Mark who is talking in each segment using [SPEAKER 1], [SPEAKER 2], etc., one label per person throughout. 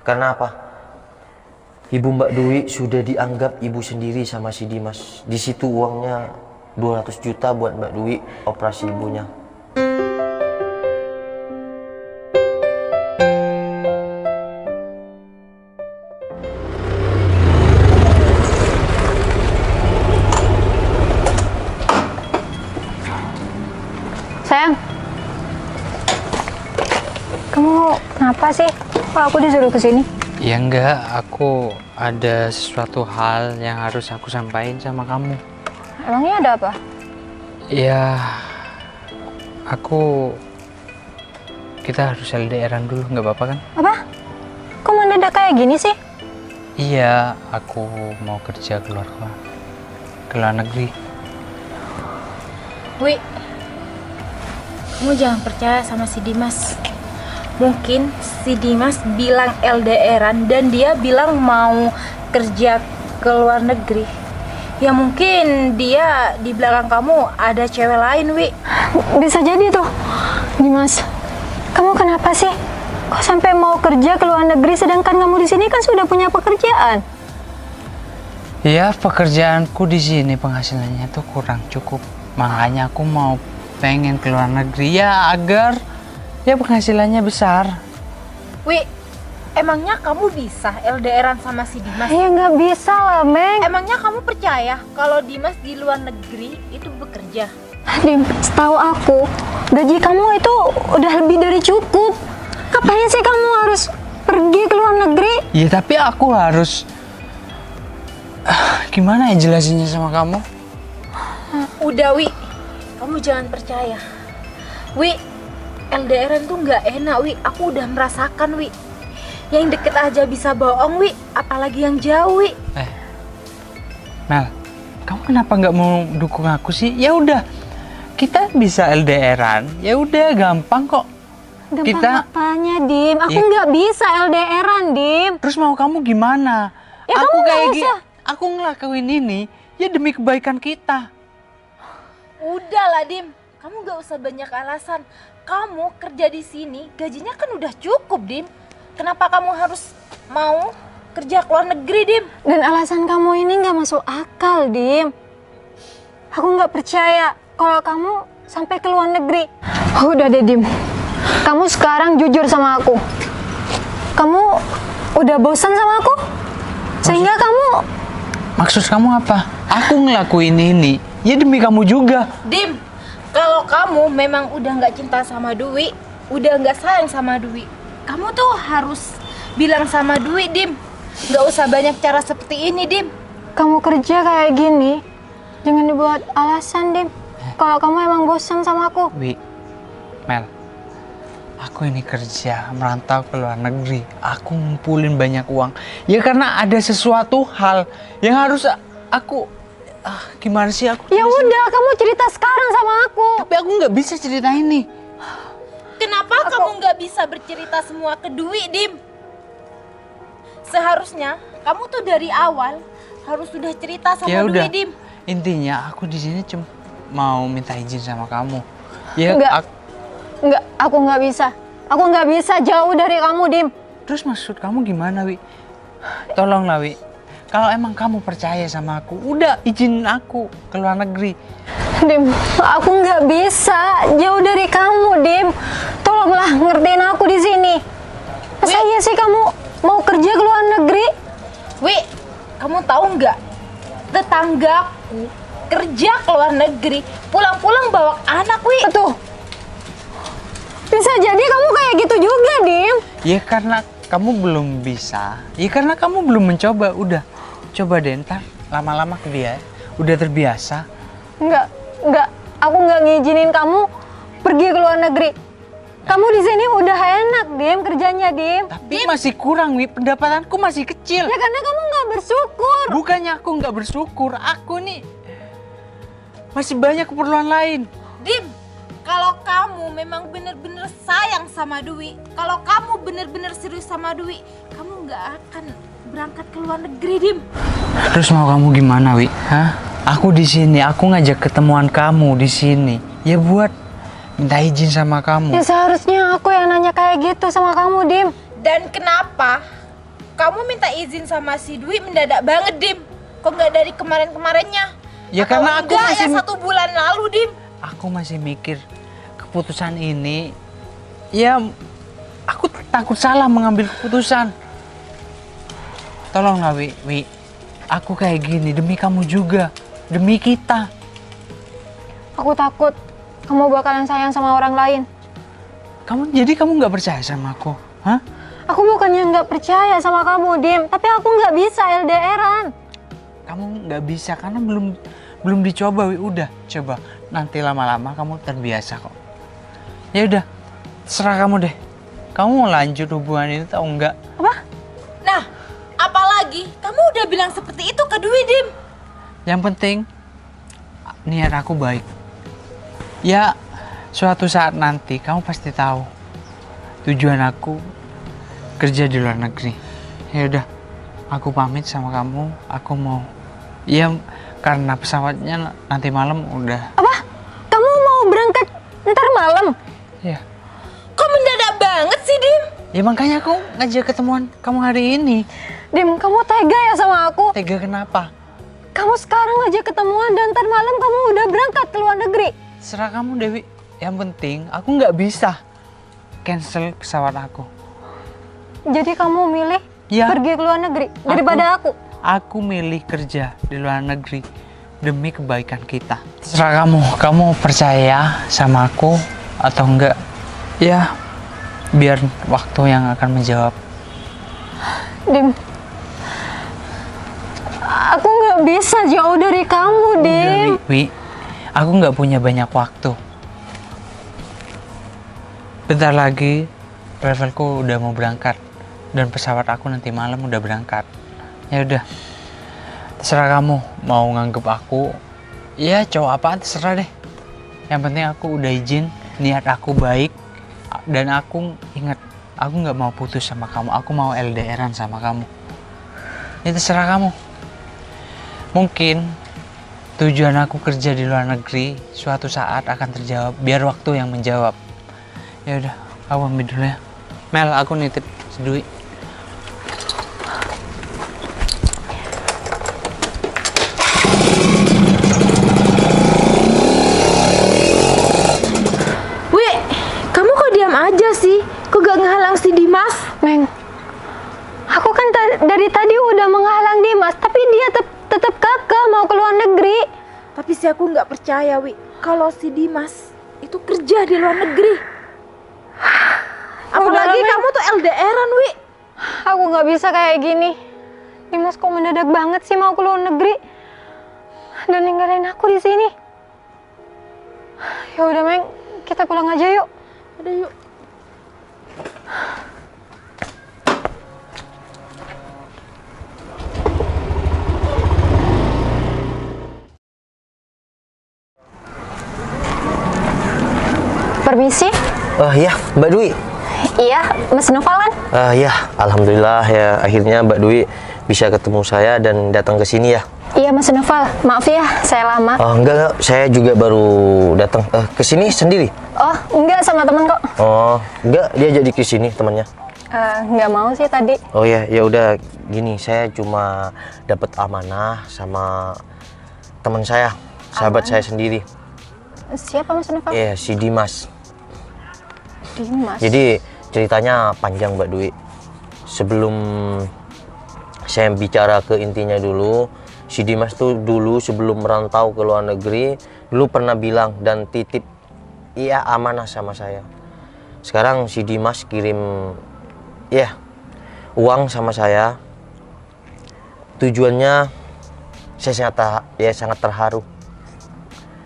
[SPEAKER 1] Karena apa? Ibu Mbak Dwi sudah dianggap ibu sendiri sama si Dimas. Di situ uangnya 200 juta buat Mbak Dwi operasi ibunya.
[SPEAKER 2] Sayang, kamu kenapa sih? Kok aku disuruh kesini?
[SPEAKER 3] Ya enggak, aku ada sesuatu hal yang harus aku sampaikan sama kamu.
[SPEAKER 2] Emangnya ada apa?
[SPEAKER 3] Ya, kita harus LDR-an dulu, nggak apa-apa kan?
[SPEAKER 2] Apa? Kok mendadak kayak gini sih?
[SPEAKER 3] Iya, aku mau kerja ke luar negeri.
[SPEAKER 4] Wi, kamu jangan percaya sama si Dimas. Mungkin si Dimas bilang LDR-an dan dia bilang mau kerja ke luar negeri. Ya mungkin dia di belakang kamu ada cewek lain, Wi.
[SPEAKER 2] Bisa jadi tuh. Dimas, kamu kenapa sih? Kok sampai mau kerja ke luar negeri sedangkan kamu di sini kan sudah punya pekerjaan?
[SPEAKER 3] Ya, pekerjaanku di sini penghasilannya tuh kurang cukup. Makanya aku pengen ke luar negeri ya agar ya penghasilannya besar.
[SPEAKER 4] Wi, emangnya kamu bisa LDR-an sama si Dimas?
[SPEAKER 2] Ya nggak bisa lah, Meng.
[SPEAKER 4] Emangnya kamu percaya kalau Dimas di luar negeri itu bekerja?
[SPEAKER 2] Dim, setahu aku, gaji kamu itu udah lebih dari cukup. Ngapain sih kamu harus pergi ke luar negeri?
[SPEAKER 3] Ya tapi aku harus gimana ya jelasinnya sama kamu?
[SPEAKER 4] Udah, Wi, kamu jangan percaya. Wi, LDR-an tuh nggak enak, Wi. Aku udah merasakan, Wi. Yang deket aja bisa bohong, Wi. Apalagi yang jauh, Wi.
[SPEAKER 3] Mel, kamu kenapa nggak mau dukung aku sih? Ya udah, kita bisa LDR-an. Ya udah, gampang kok.
[SPEAKER 2] Gampang apanya, Dim? Aku nggak bisa LDR-an, Dim.
[SPEAKER 3] Terus mau kamu gimana?
[SPEAKER 2] Ya
[SPEAKER 3] aku
[SPEAKER 2] kamu
[SPEAKER 3] kayak
[SPEAKER 2] nggak usah.
[SPEAKER 3] Aku ngelakuin ini ya demi kebaikan kita.
[SPEAKER 4] Udahlah, Dim. Kamu nggak usah banyak alasan. Kamu kerja di sini, gajinya kan udah cukup, Dim. Kenapa kamu harus mau kerja ke luar negeri, Dim?
[SPEAKER 2] Dan alasan kamu ini nggak masuk akal, Dim. Aku nggak percaya kalau kamu sampai ke luar negeri. Udah deh, Dim. Kamu sekarang jujur sama aku. Kamu udah bosan sama aku? Sehingga kamu...
[SPEAKER 3] Maksud kamu apa? Aku ngelakuin ini ya demi kamu juga.
[SPEAKER 4] Dim, kalau kamu memang udah nggak cinta sama Dwi, udah nggak sayang sama Dwi, kamu tuh harus bilang sama Dwi, Dim. Nggak usah banyak cara seperti ini, Dim.
[SPEAKER 2] Kamu kerja kayak gini, jangan dibuat alasan, Dim. Kalau kamu emang bosan sama aku.
[SPEAKER 3] Wi, Mel, aku ini kerja merantau ke luar negeri. Aku ngumpulin banyak uang. Ya karena ada sesuatu hal yang harus aku gimana sih aku?
[SPEAKER 2] Ya udah, kamu cerita sekarang sama aku.
[SPEAKER 3] Tapi aku nggak bisa cerita ini.
[SPEAKER 4] Kenapa kamu nggak bisa bercerita semua ke Dwi, Dim? Seharusnya kamu tuh dari awal harus sudah cerita sama
[SPEAKER 3] Ya
[SPEAKER 4] Dwi,
[SPEAKER 3] udah.
[SPEAKER 4] Dim.
[SPEAKER 3] Intinya aku di sini cuma mau minta izin sama kamu. Ya
[SPEAKER 2] Enggak. Enggak, aku nggak bisa. Aku nggak bisa jauh dari kamu, Dim.
[SPEAKER 3] Terus maksud kamu gimana, Wi? Tolonglah, Wi. Kalau emang kamu percaya sama aku, udah izinin aku ke luar negeri.
[SPEAKER 2] Dim, aku nggak bisa jauh dari kamu, Dim. Tolonglah ngertiin aku di sini. Masa iya sih kamu mau kerja ke luar negeri?
[SPEAKER 4] Wi, kamu tahu nggak? Tetanggaku kerja ke luar negeri, pulang-pulang bawa anak, Wi.
[SPEAKER 2] Tuh. Bisa jadi kamu kayak gitu juga, Dim.
[SPEAKER 3] Ya karena kamu belum bisa. Ya karena kamu belum mencoba. Udah, coba deh ntar lama-lama ke dia. Udah terbiasa.
[SPEAKER 2] Enggak. Aku nggak ngizinin kamu pergi ke luar negeri. Kamu di sini udah enak, Dim, kerjanya, Dim.
[SPEAKER 3] Tapi masih kurang, Wi. Pendapatanku masih kecil.
[SPEAKER 2] Ya karena kamu nggak bersyukur.
[SPEAKER 3] Bukannya aku nggak bersyukur. Aku nih masih banyak keperluan lain.
[SPEAKER 4] Dim, kalau kamu memang bener-bener sayang sama Dwi, kalau kamu bener-bener serius sama Dwi, kamu nggak akan berangkat ke luar negeri, Dim.
[SPEAKER 3] Terus mau kamu gimana, Wi? Hah? Aku di sini, aku ngajak ketemuan kamu di sini. Ya buat minta izin sama kamu.
[SPEAKER 2] Ya seharusnya aku yang nanya kayak gitu sama kamu, Dim.
[SPEAKER 4] Dan kenapa kamu minta izin sama si Dwi mendadak banget, Dim. Kok nggak dari kemarin-kemarinnya?
[SPEAKER 3] Ya
[SPEAKER 4] Atau
[SPEAKER 3] karena aku
[SPEAKER 4] enggak,
[SPEAKER 3] masih
[SPEAKER 4] ya 1 bulan lalu, Dim.
[SPEAKER 3] aku masih mikir keputusan ini, ya aku takut salah mengambil keputusan. Tolonglah Wi, aku kayak gini demi kamu juga, demi kita.
[SPEAKER 2] Aku takut kamu bakalan sayang sama orang lain.
[SPEAKER 3] Jadi kamu nggak percaya sama aku, hah?
[SPEAKER 2] Aku bukannya nggak percaya sama kamu, Dim, tapi aku nggak bisa LDRan.
[SPEAKER 3] Kamu nggak bisa karena belum dicoba, Wi. Udah coba, nanti lama-lama kamu terbiasa kok. Ya udah, serah kamu deh. Kamu mau lanjut hubungan ini atau enggak?
[SPEAKER 2] Apa?
[SPEAKER 4] Nah, apalagi kamu udah bilang seperti itu ke Dwi, Dim.
[SPEAKER 3] Yang penting niat aku baik. Ya, suatu saat nanti kamu pasti tahu tujuan aku kerja di luar negeri. Ya udah, aku pamit sama kamu. Aku mau, ya karena pesawatnya nanti malam udah.
[SPEAKER 2] Apa? Kamu mau berangkat ntar malam?
[SPEAKER 3] Ya,
[SPEAKER 4] Kok mendadak banget sih, Dim?
[SPEAKER 3] ya makanya aku ngajak ketemuan kamu hari ini.
[SPEAKER 2] Dim, kamu tega ya sama aku?
[SPEAKER 3] Tega kenapa?
[SPEAKER 2] Kamu sekarang aja ketemuan dan ntar malam kamu udah berangkat ke luar negeri.
[SPEAKER 3] Serah kamu, Dewi. Yang penting aku nggak bisa cancel pesawat aku.
[SPEAKER 2] Jadi kamu milih
[SPEAKER 3] Ya.
[SPEAKER 2] pergi ke luar negeri daripada aku?
[SPEAKER 3] Aku milih kerja di luar negeri demi kebaikan kita. Terserah kamu percaya sama aku atau enggak? Ya, biar waktu yang akan menjawab.
[SPEAKER 2] Dim, aku nggak bisa jauh dari kamu, Dim.
[SPEAKER 3] Udah, Wi, aku nggak punya banyak waktu. Bentar lagi travelku udah mau berangkat dan pesawat aku nanti malam udah berangkat. Ya udah, terserah kamu mau nganggep aku ya cowok apaan, terserah deh. Yang penting aku udah izin, niat aku baik, dan aku ingat aku nggak mau putus sama kamu. Aku mau LDRan sama kamu. Ini terserah kamu. Mungkin tujuan aku kerja di luar negeri suatu saat akan terjawab, biar waktu yang menjawab. Ya udah, aku pamit dulu ya. Mel, aku nitip si Dwi.
[SPEAKER 4] Wi, kamu kok diam aja sih? Kok gak ngehalang si Dimas?
[SPEAKER 2] Meng, aku kan dari tadi udah menghalang Dimas, tapi dia tetap kekeh mau ke luar negeri.
[SPEAKER 4] Tapi sih aku nggak percaya, Wi, kalau si Dimas itu kerja di luar negeri. Apalagi
[SPEAKER 2] Meng.
[SPEAKER 4] kamu tuh LDRan, Wi.
[SPEAKER 2] Aku nggak bisa kayak gini. Dimas kok mendadak banget sih mau ke luar negeri dan ninggalin aku di sini. Ya udah, Meng, kita pulang aja yuk.
[SPEAKER 4] Udah yuk.
[SPEAKER 2] Permisi.
[SPEAKER 1] Iya, Mbak Dwi.
[SPEAKER 2] Iya, Mas Noval kan?
[SPEAKER 1] Ya, alhamdulillah ya akhirnya Mbak Dwi bisa ketemu saya dan datang ke sini ya.
[SPEAKER 2] Iya, Mas Noval. Maaf ya, saya lama.
[SPEAKER 1] Enggak, saya juga baru datang ke sini sendiri.
[SPEAKER 2] Oh, enggak, sama temen kok.
[SPEAKER 1] Oh, enggak, dia jadi ke sini temannya.
[SPEAKER 2] Nggak mau sih tadi.
[SPEAKER 1] Oh ya udah gini, saya cuma dapat amanah sama teman saya, sahabat saya sendiri.
[SPEAKER 2] Siapa Mas Noval?
[SPEAKER 1] Iya, si Dimas.
[SPEAKER 2] Dimas.
[SPEAKER 1] Jadi ceritanya panjang Mbak Dwi. Sebelum saya bicara ke intinya dulu, si Dimas tuh dulu sebelum merantau ke luar negeri, dulu pernah bilang dan titip iya amanah sama saya. Sekarang si Dimas kirim uang sama saya. Tujuannya saya sangat terharu.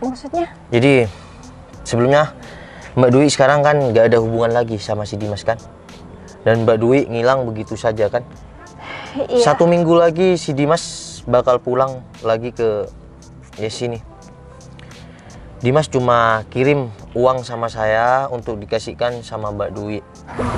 [SPEAKER 2] Maksudnya?
[SPEAKER 1] Jadi sebelumnya Mbak Dwi sekarang kan nggak ada hubungan lagi sama si Dimas kan, dan Mbak Dwi ngilang begitu saja kan.
[SPEAKER 2] Iya.
[SPEAKER 1] 1 minggu lagi si Dimas bakal pulang lagi ke sini. Dimas cuma kirim uang sama saya untuk dikasihkan sama Mbak Dwi.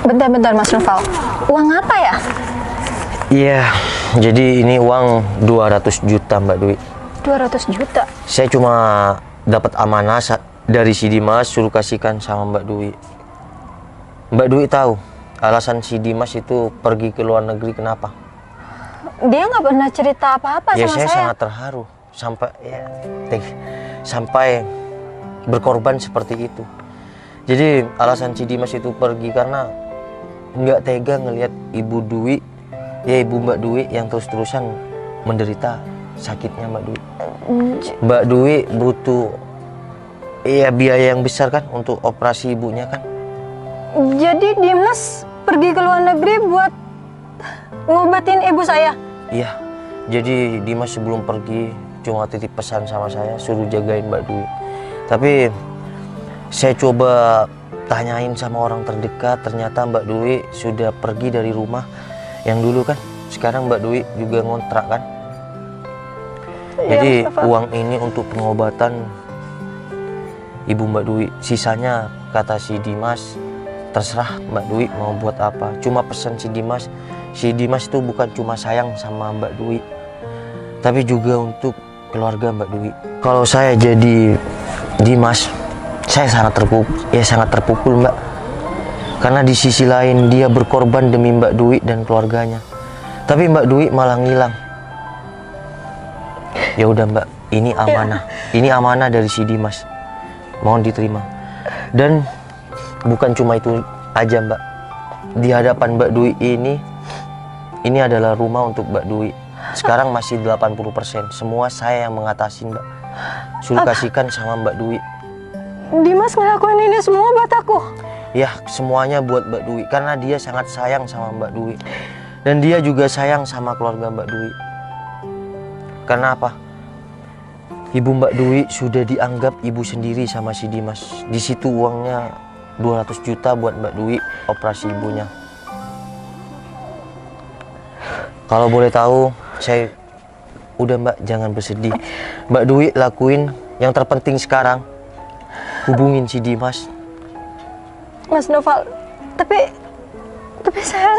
[SPEAKER 2] Bentar Mas Noval. Uang apa ya?
[SPEAKER 1] Iya, jadi ini uang 200 juta Mbak Dwi.
[SPEAKER 2] 200 juta.
[SPEAKER 1] Saya cuma dapat amanah dari si Dimas, suruh kasihkan sama Mbak Dwi. Mbak Dwi tahu alasan si Dimas itu pergi ke luar negeri kenapa?
[SPEAKER 2] Dia nggak pernah cerita apa-apa
[SPEAKER 1] Ya
[SPEAKER 2] sama
[SPEAKER 1] saya
[SPEAKER 2] saya.
[SPEAKER 1] sangat terharu sampai berkorban seperti itu. Jadi alasan si Dimas itu pergi karena nggak tega ngelihat ibu Mbak Dwi yang terus-terusan menderita sakitnya Mbak Dwi. Mbak Dwi butuh biaya yang besar kan untuk operasi ibunya kan.
[SPEAKER 2] Jadi Dimas pergi ke luar negeri buat ngobatin ibu saya.
[SPEAKER 1] Iya, jadi Dimas sebelum pergi cuma titip pesan sama saya suruh jagain Mbak Dwi. Tapi saya coba tanyain sama orang terdekat, ternyata Mbak Dwi sudah pergi dari rumah yang dulu kan. Sekarang Mbak Dwi juga ngontrak kan. Jadi
[SPEAKER 2] Mustafa.
[SPEAKER 1] uang ini untuk pengobatan ibu Mbak Dwi. Sisanya kata si Dimas terserah Mbak Dwi mau buat apa. Cuma pesan si Dimas itu bukan cuma sayang sama Mbak Dwi, tapi juga untuk keluarga Mbak Dwi. Kalau saya jadi Dimas, saya sangat terpukul Mbak. Karena di sisi lain dia berkorban demi Mbak Dwi dan keluarganya. Tapi Mbak Dwi malah ngilang. Ya udah Mbak, ini amanah. Ini amanah dari si Dimas. Mohon diterima. Dan bukan cuma itu aja Mbak. Di hadapan Mbak Dwi ini adalah rumah untuk Mbak Dwi. Sekarang masih 80%. Semua saya yang mengatasi Mbak. Suruh kasihkan sama Mbak Dwi.
[SPEAKER 2] Dimas ngelakuin ini semua buat aku.
[SPEAKER 1] Ya semuanya buat Mbak Dwi. Karena dia sangat sayang sama Mbak Dwi. Dan dia juga sayang sama keluarga Mbak Dwi. Karena apa? Ibu Mbak Dwi sudah dianggap ibu sendiri sama si Dimas. Di situ uangnya 200 juta buat Mbak Dwi operasi ibunya. Kalau boleh tahu, saya udah Mbak jangan bersedih. Mbak Dwi lakuin yang terpenting sekarang, hubungin si Dimas.
[SPEAKER 2] Mas Noval, tapi saya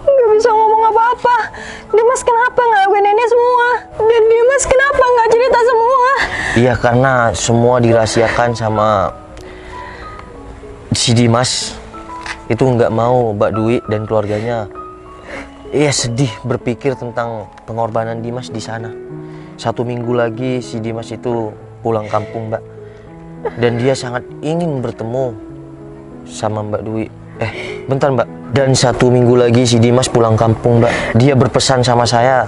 [SPEAKER 2] nggak bisa ngomong apa-apa. Dimas kenapa ngelakuin ini semua? Dan Dimas kenapa nggak cerita semua?
[SPEAKER 1] Iya, karena semua dirahasiakan sama si Dimas. Itu nggak mau Mbak Dwi dan keluarganya sedih berpikir tentang pengorbanan Dimas di sana. 1 minggu lagi si Dimas itu pulang kampung Mbak. Dan dia sangat ingin bertemu sama Mbak Dwi. Bentar Mbak. Dan 1 minggu lagi si Dimas pulang kampung Mbak. Dia berpesan sama saya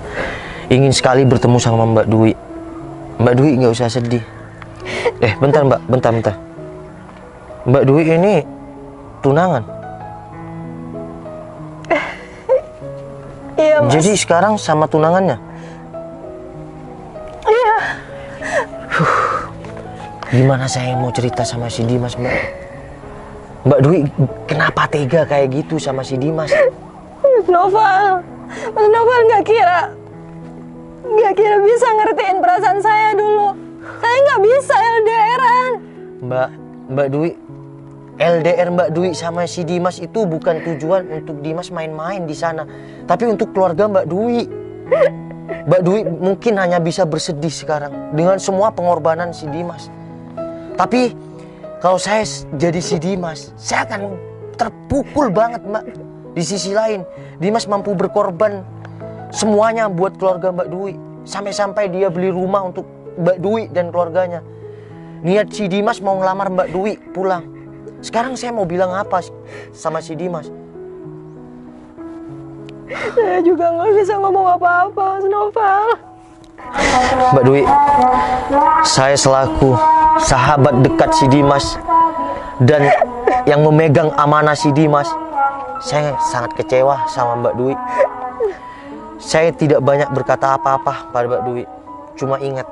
[SPEAKER 1] ingin sekali bertemu sama Mbak Dwi. Mbak Dwi nggak usah sedih. Bentar Mbak, bentar. Mbak Dwi ini tunangan.
[SPEAKER 2] Iya Mas.
[SPEAKER 1] Jadi sekarang sama tunangannya?
[SPEAKER 2] Iya.
[SPEAKER 1] Gimana saya mau cerita sama si Dimas Mbak? Mbak Dwi kenapa tega kayak gitu sama si Dimas?
[SPEAKER 2] Mas Noval nggak kira bisa ngertiin perasaan saya dulu. Saya nggak bisa LDRan.
[SPEAKER 1] Mbak Dwi, LDR Mbak Dwi sama si Dimas itu bukan tujuan untuk Dimas main-main di sana, tapi untuk keluarga Mbak Dwi. Mbak Dwi mungkin hanya bisa bersedih sekarang dengan semua pengorbanan si Dimas. Tapi kalau saya jadi si Dimas, saya akan terpukul banget Mbak. Di sisi lain, Dimas mampu berkorban semuanya buat keluarga Mbak Dwi. Sampai-sampai dia beli rumah untuk Mbak Dwi dan keluarganya. Niat si Dimas mau ngelamar Mbak Dwi pulang. Sekarang saya mau bilang apa sama si Dimas?
[SPEAKER 2] Saya juga nggak bisa ngomong apa-apa, Mas Noval.
[SPEAKER 1] Mbak Dwi, saya selaku sahabat dekat si Dimas dan yang memegang amanah si Dimas, saya sangat kecewa sama Mbak Dwi. Saya tidak banyak berkata apa-apa pada Mbak Dwi. Cuma ingat,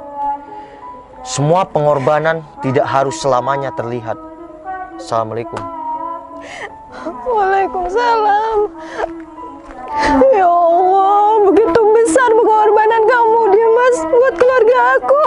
[SPEAKER 1] semua pengorbanan tidak harus selamanya terlihat. Assalamualaikum.
[SPEAKER 2] Waalaikumsalam. Ya Allah, begitu besar pengorbanan kamu, Dimas, buat keluarga aku.